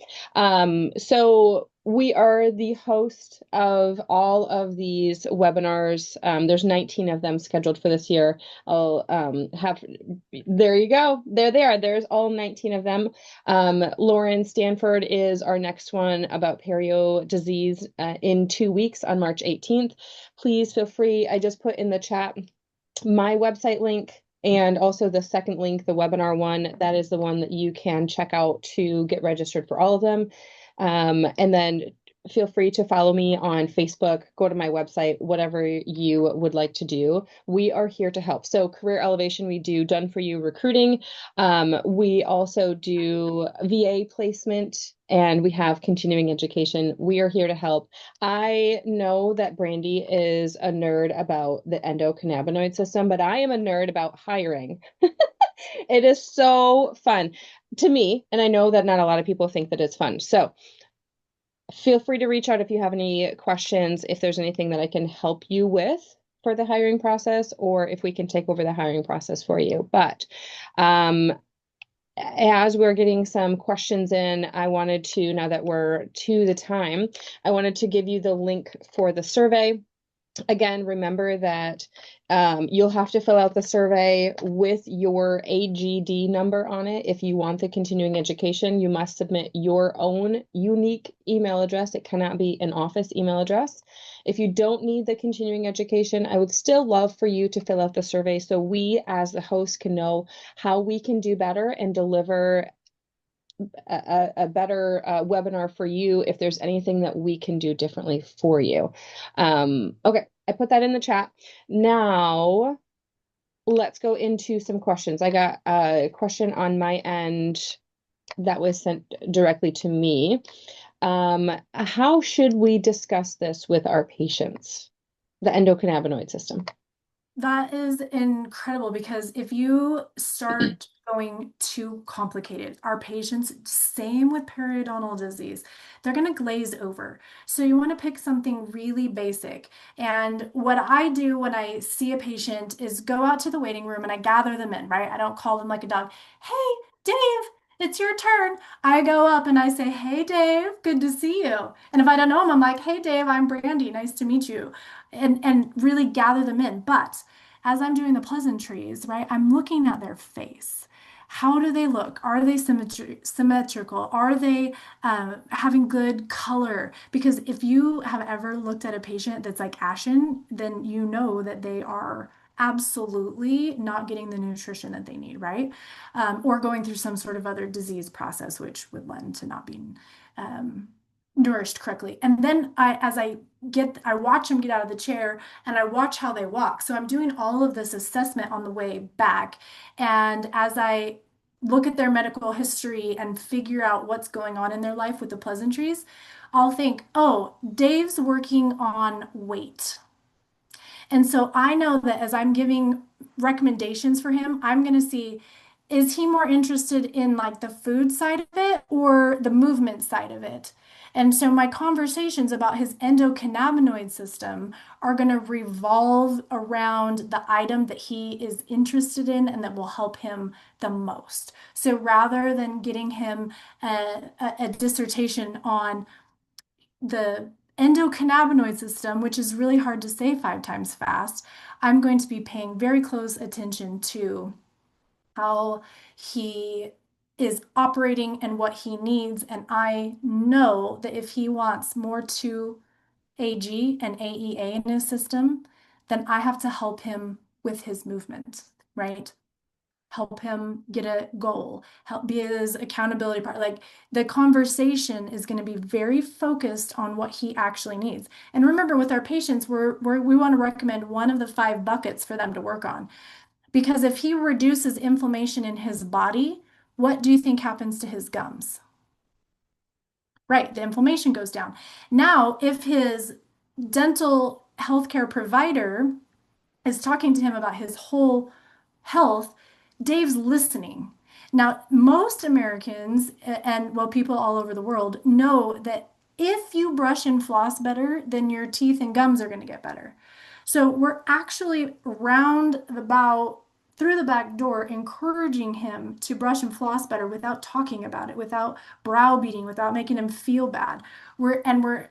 So we are the host of all of these webinars. There's 19 of them scheduled for this year. I'll have, there you go. There they are. There's all 19 of them. Lauren Stanford is our next one about perio disease in 2 weeks on March 18th. Please feel free. I just put in the chat my website link and also the second link, the webinar one. That is the one that you can check out to get registered for all of them. And then feel free to follow me on Facebook, go to my website, whatever you would like to do. We are here to help. So Career Elevation, we do done for you recruiting. We also do VA placement and we have continuing education. We are here to help. I know that Brandi is a nerd about the endocannabinoid system, but I am a nerd about hiring. It is so fun to me, and I know that not a lot of people think that it's fun. So feel free to reach out if you have any questions, if there's anything that I can help you with for the hiring process, or if we can take over the hiring process for you. But as we're getting some questions in, I wanted to, now that we're to the time, I wanted to give you the link for the survey. Again, remember that you'll have to fill out the survey with your AGD number on it. If you want the continuing education, you must submit your own unique email address. It cannot be an office email address. If you don't need the continuing education, I would still love for you to fill out the survey so we as the host can know how we can do better and deliver a better webinar for you if there's anything that we can do differently for you. Okay, I put that in the chat. Now, let's go into some questions. I got a question on my end that was sent directly to me. How should we discuss this with our patients, the endocannabinoid system?
That is incredible because if you start going too complicated, our patients, same with periodontal disease, they're going to glaze over. So you want to pick something really basic. And what I do when I see a patient is go out to the waiting room and I gather them in, right? I don't call them like a dog. Hey, Dave, it's your turn. I go up and I say, hey, Dave, good to see you. And if I don't know him, I'm like, hey, Dave, I'm Brandi. Nice to meet you. And really gather them in. But as I'm doing the pleasantries, right, I'm looking at their face. How do they look? Are they symmetrical? Are they having good color? Because if you have ever looked at a patient that's like ashen, then you know that they are absolutely not getting the nutrition that they need, right? Or going through some sort of other disease process, which would lend to not being nourished correctly. And then I watch them get out of the chair and I watch how they walk. So I'm doing all of this assessment on the way back. And as I look at their medical history and figure out what's going on in their life with the pleasantries, I'll think, oh, Dave's working on weight. And so I know that as I'm giving recommendations for him, I'm going to see, is he more interested in like the food side of it or the movement side of it? And so my conversations about his endocannabinoid system are going to revolve around the item that he is interested in and that will help him the most. So rather than getting him a dissertation on the endocannabinoid system, which is really hard to say 5 times fast, I'm going to be paying very close attention to how he is operating and what he needs. And I know that if he wants more 2-AG and AEA in his system, then I have to help him with his movement, right? Help him get a goal, help be his accountability part. Like the conversation is going to be very focused on what he actually needs. And remember, with our patients, we want to recommend one of the 5 buckets for them to work on. Because if he reduces inflammation in his body, what do you think happens to his gums? Right, the inflammation goes down. Now, if his dental healthcare provider is talking to him about his whole health, Dave's listening. Now, most Americans and well, people all over the world know that if you brush and floss better, then your teeth and gums are going to get better. So we're actually round about through the back door encouraging him to brush and floss better without talking about it, without browbeating, without making him feel bad. We're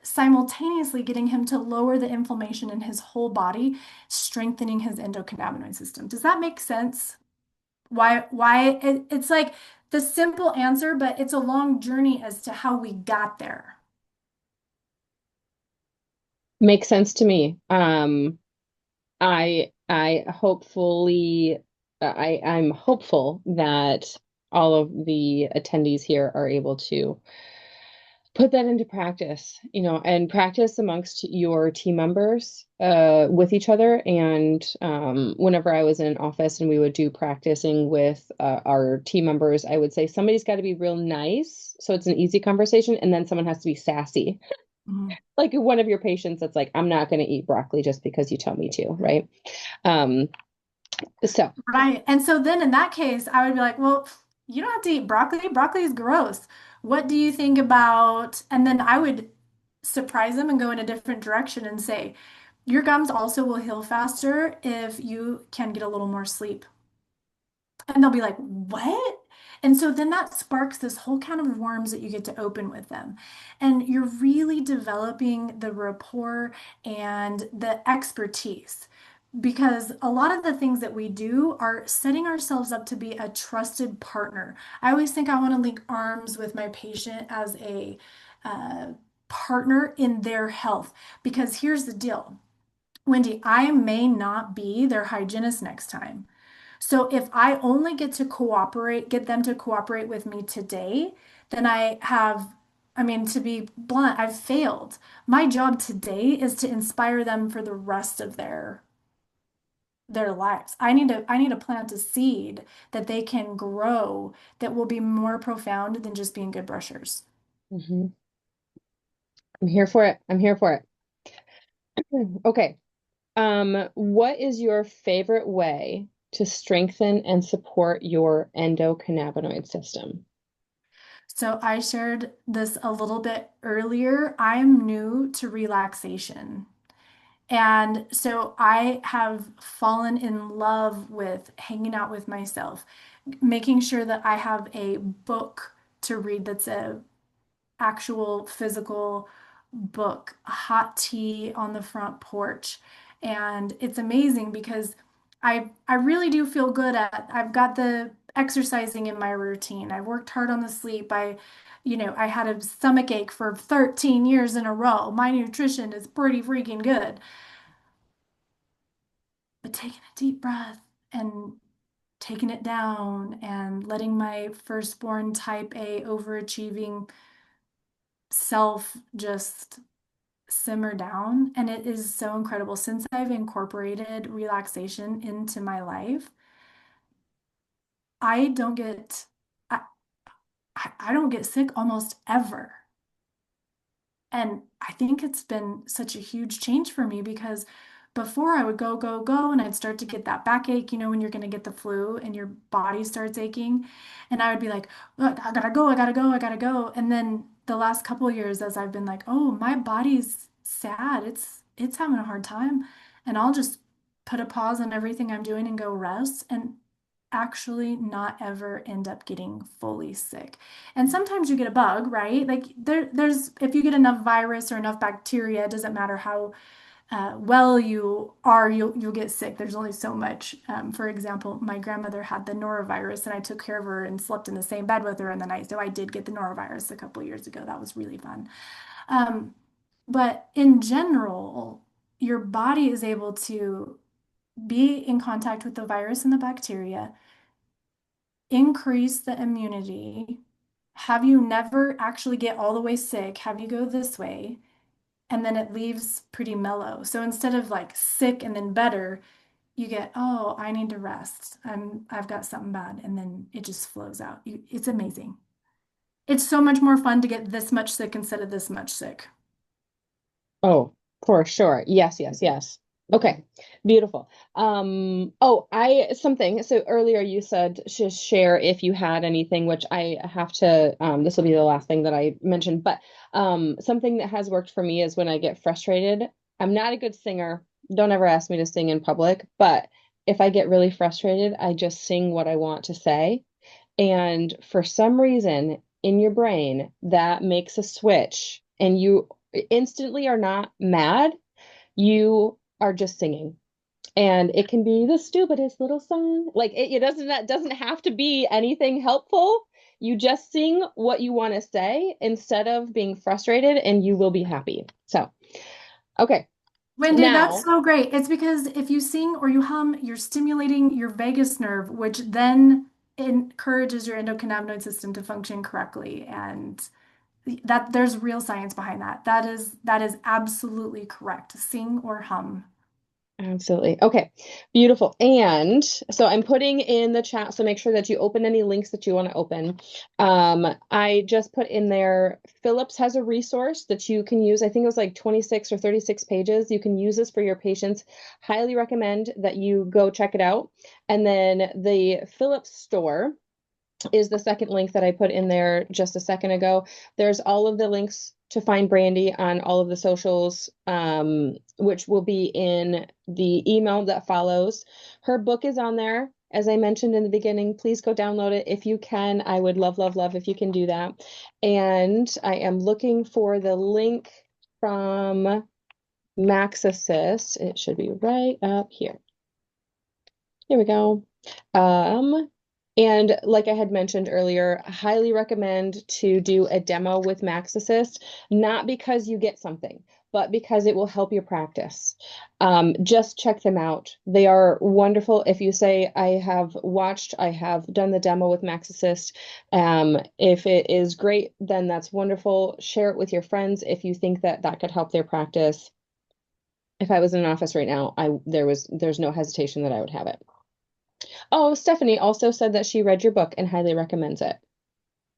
simultaneously getting him to lower the inflammation in his whole body, strengthening his endocannabinoid system. Does that make sense? It's like the simple answer, but it's a long journey as to how we got there.
Makes sense to me. I hopefully I'm hopeful that all of the attendees here are able to put that into practice, and practice amongst your team members with each other. And whenever I was in an office and we would do practicing with our team members, I would say somebody's got to be real nice so it's an easy conversation, and then someone has to be sassy.
Mhm.
Like one of your patients that's like, I'm not going to eat broccoli just because you tell me to, right? Um, so
Right. And so then in that case, I would be like, well, you don't have to eat broccoli. Broccoli is gross. What do you think about? And then I would surprise them and go in a different direction and say, your gums also will heal faster if you can get a little more sleep. And they'll be like, what? And so then that sparks this whole kind of worms that you get to open with them. And you're really developing the rapport and the expertise. Because a lot of the things that we do are setting ourselves up to be a trusted partner. I always think I want to link arms with my patient as a uh, partner in their health. Because here's the deal, Wendy, I may not be their hygienist next time. So if I only get them to cooperate with me today, then I mean, to be blunt, I've failed. My job today is to inspire them for the rest of their lives. I need to plant a seed that they can grow that will be more profound than just being good brushers.
mhm. I'm here for it. I'm here for it. Okay. What is your favorite way to strengthen and support your endocannabinoid system?
So I shared this a little bit earlier. I'm new to relaxation. And so I have fallen in love with hanging out with myself, making sure that I have a book to read that's a actual physical book, a hot tea on the front porch. And it's amazing because I really do feel good at I've got the exercising in my routine. I worked hard on the sleep. I had a stomach ache for 13 years in a row. My nutrition is pretty freaking good. But taking a deep breath and taking it down and letting my firstborn type A overachieving self just simmer down. And it is so incredible. Since I've incorporated relaxation into my life, I don't get I, I don't get sick almost ever. And I think it's been such a huge change for me because before I would go, go, go, and I'd start to get that backache, when you're going to get the flu and your body starts aching. And I would be like, look, I gotta go, I gotta go, I gotta go. And then the last couple of years, as I've been like, oh, my body's sad. It's having a hard time. And I'll just put a pause on everything I'm doing and go rest and actually not ever end up getting fully sick. And sometimes you get a bug, right? Like there's if you get enough virus or enough bacteria, it doesn't matter how well you are, you'll get sick. There's only so much. For example, my grandmother had the norovirus, and I took care of her and slept in the same bed with her in the night. So I did get the norovirus a couple years ago. That was really fun. Um, but in general, your body is able to be in contact with the virus and the bacteria, increase the immunity, have you never actually get all the way sick, have you go this way, and then it leaves pretty mellow. So instead of like sick and then better, you get, oh, I need to rest. I've got something bad, and then it just flows out. It's amazing. It's so much more fun to get this much sick instead of this much sick.
Oh, for sure. Yes, yes, yes. Okay, beautiful. So earlier you said to share if you had anything, which I have to, this will be the last thing that I mentioned, but something that has worked for me is when I get frustrated. I'm not a good singer. Don't ever ask me to sing in public, but if I get really frustrated, I just sing what I want to say. And for some reason in your brain, that makes a switch, and you instantly are not mad. You are just singing. And it can be the stupidest little song. Like it doesn't, that doesn't have to be anything helpful. You just sing what you want to say instead of being frustrated, and you will be happy. So, okay.
Wendy, that's
Now,
so great. It's because if you sing or you hum, you're stimulating your vagus nerve, which then encourages your endocannabinoid system to function correctly. And that there's real science behind that. That is absolutely correct. Sing or hum.
absolutely. Okay, beautiful. And so I'm putting in the chat, so make sure that you open any links that you want to open. I just put in there, Philips has a resource that you can use. I think it was like 26 or 36 pages. You can use this for your patients. Highly recommend that you go check it out. And then the Philips store is the second link that I put in there just a second ago. There's all of the links to find Brandi on all of the socials, which will be in the email that follows. Her book is on there. As I mentioned in the beginning, please go download it if you can. I would love, love, love if you can do that. And I am looking for the link from Max Assist. It should be right up here. Here we go. And like I had mentioned earlier, I highly recommend to do a demo with Max Assist, not because you get something, but because it will help your practice. Just check them out. They are wonderful. If you say, I have done the demo with Max Assist. If it is great, then that's wonderful. Share it with your friends if you think that that could help their practice. If I was in an office right now, there's no hesitation that I would have it. Oh, Stephanie also said that she read your book and highly recommends it.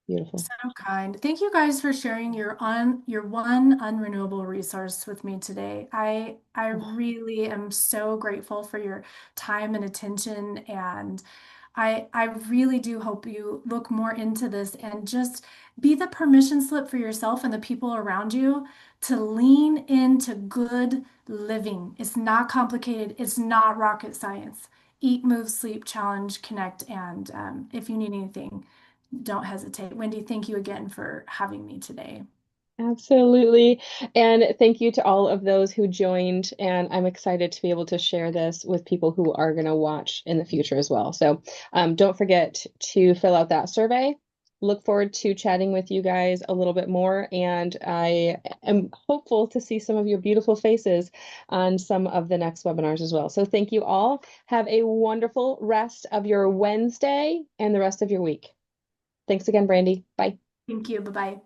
Beautiful.
So kind. Thank you guys for sharing your one unrenewable resource with me today. I really am so grateful for your time and attention, and I really do hope you look more into this and just be the permission slip for yourself and the people around you to lean into good living. It's not complicated. It's not rocket science. Eat, move, sleep, challenge, connect, and if you need anything, don't hesitate. Wendy, thank you again for having me today.
Absolutely. And thank you to all of those who joined. And I'm excited to be able to share this with people who are going to watch in the future as well. So don't forget to fill out that survey. Look forward to chatting with you guys a little bit more. And I am hopeful to see some of your beautiful faces on some of the next webinars as well. So thank you all. Have a wonderful rest of your Wednesday and the rest of your week. Thanks again, Brandi. Bye.
Thank you. Bye bye.